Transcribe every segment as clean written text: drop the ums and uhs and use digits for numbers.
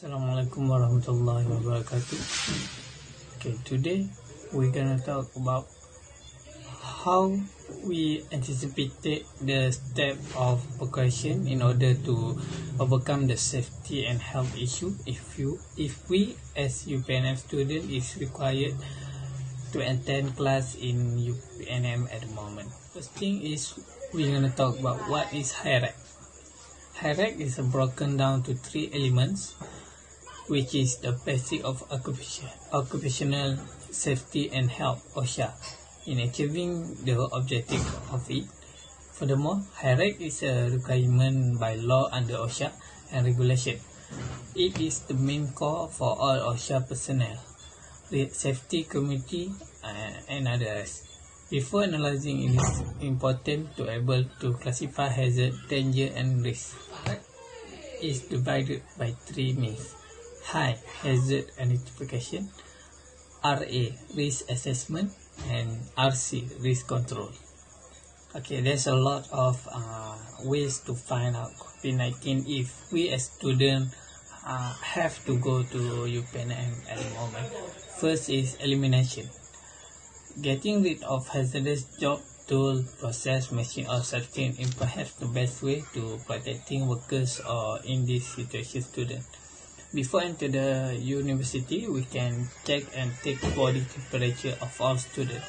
Assalamualaikum warahmatullahi wabarakatuh. Okay, today we're gonna talk about how we anticipated the step of precaution in order to overcome the safety and health issue if we as UPNM student is required to attend class in UPNM at the moment. First thing is we're gonna talk about what is hierarchy. Hierarchy is broken down to three elements, which is the basic of occupational safety and health, Osha, in achieving the objective of it. Furthermore, hierarchy is a requirement by law under Osha and regulation. It is the main core for all Osha personnel, safety committee, and others. Before analyzing, it is important to able to classify hazard, danger, and risk. It is divided by three means: high hazard identification, RA risk assessment, and RC risk control. Okay, there's a lot of ways to find out COVID-19 if we as students have to go to UPNM at the moment. First is elimination. Getting rid of hazardous job, tool, process, machine, or substance is perhaps the best way to protecting workers or in this situation students. Before enter the university, we can check and take body temperature of all students.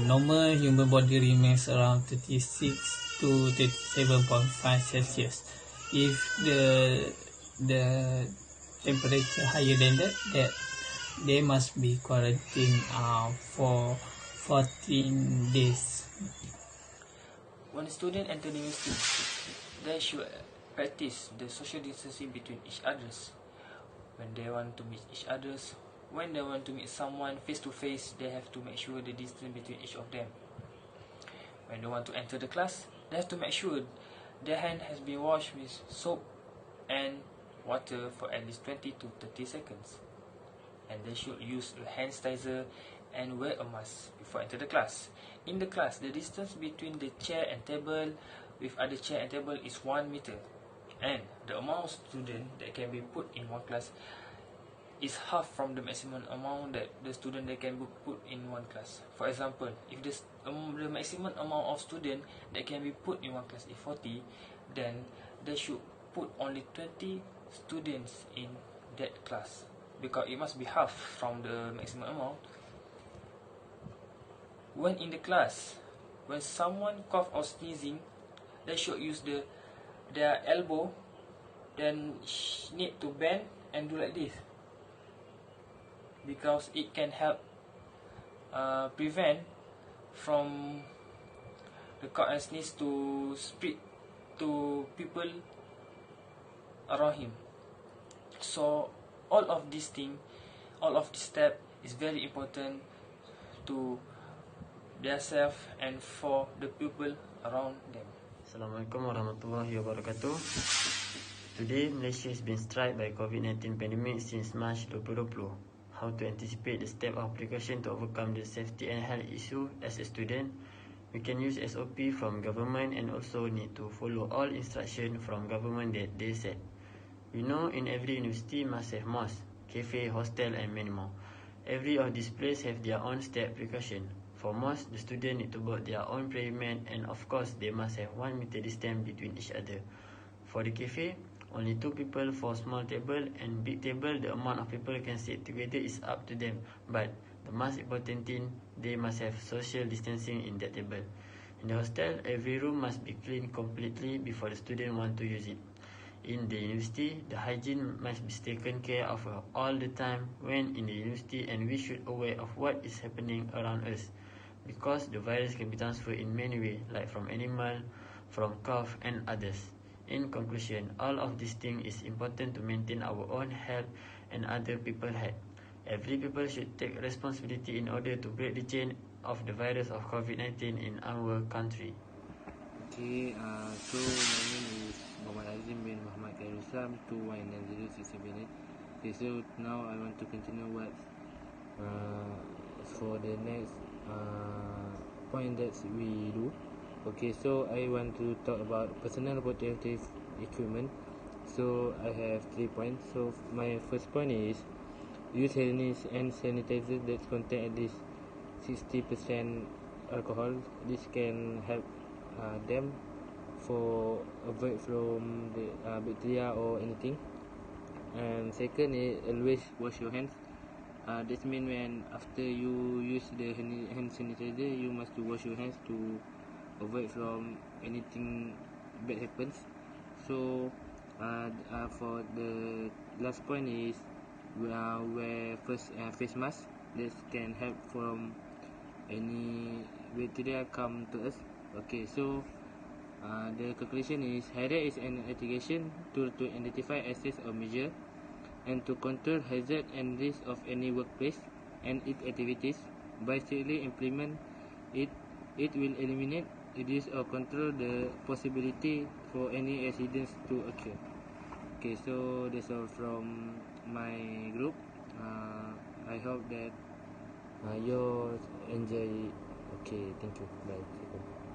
Normal human body remains around 36 to 37.5 Celsius. If the temperature higher than that they must be quarantined for 14 days. When a student enter the university, they should practice the social distancing between each others. When they want to meet each others, when they want to meet someone face to face, they have to make sure the distance between each of them. When they want to enter the class, they have to make sure their hand has been washed with soap and water for at least 20 to 30 seconds. And they should use a hand sanitizer and wear a mask before enter the class. In the class, the distance between the chair and table with other chair and table is 1 meter, and the amount of students that can be put in one class is half from the maximum amount that the student that can be put in one class. For example, if the maximum amount of students that can be put in one class is 40, then they should put only 20 students in that class, because it must be half from the maximum amount. When in the class, when someone cough or sneezing, they should use their elbow, then need to bend and do like this, because it can help prevent from the cough and sneeze to spread to people around him. So all of these things, all of this step is very important to their self and for the people around them. Assalamualaikum warahmatullahi wabarakatuh. Today, Malaysia has been struck by COVID-19 pandemic since March 2020. How to anticipate the step of precaution to overcome the safety and health issue as a student? We can use SOP from government and also need to follow all instructions from government that they set. We know in every university must have mosque, cafe, hostel and many more. Every of these places have their own step precaution. For mosque, the student need to brought their own prayer mat, and of course they must have 1 meter distance between each other. For the cafe, only 2 people for small table, and big table the amount of people can sit together is up to them. But the most important thing, they must have social distancing in that table. In the hostel, every room must be cleaned completely before the student want to use it. In the university, the hygiene must be taken care of all the time when in the university, and we should aware of what is happening around us, because the virus can be transferred in many ways, like from animal, from cough and others. In conclusion, all of these things is important to maintain our own health and other people's health. Every people should take responsibility in order to break the chain of the virus of COVID-19 in our country. Okay, so my name is Muhammad Azim bin Muhammad Khairul Islam 219067. Okay, so now I want to continue what for the next point that we do. Okay, so I want to talk about personal protective equipment. So I have 3 points. So my first point is use hand sanitizer that contain at least 60% alcohol. This can help them for avoid from the bacteria or anything. And second is always wash your hands. That means when after you use the hand sanitizer, you must to wash your hands to avoid from anything bad happens. So for the last point is wear first face mask. This can help from any bacteria come to us. Okay, so the conclusion is HIRA is an investigation tool to identify, assess or measure and to control hazard and risk of any workplace and its activities. By strictly implement it, it will eliminate, reduce or control the possibility for any accidents to occur. Okay, so that's all from my group. I hope that you enjoy it. Okay, thank you. Bye.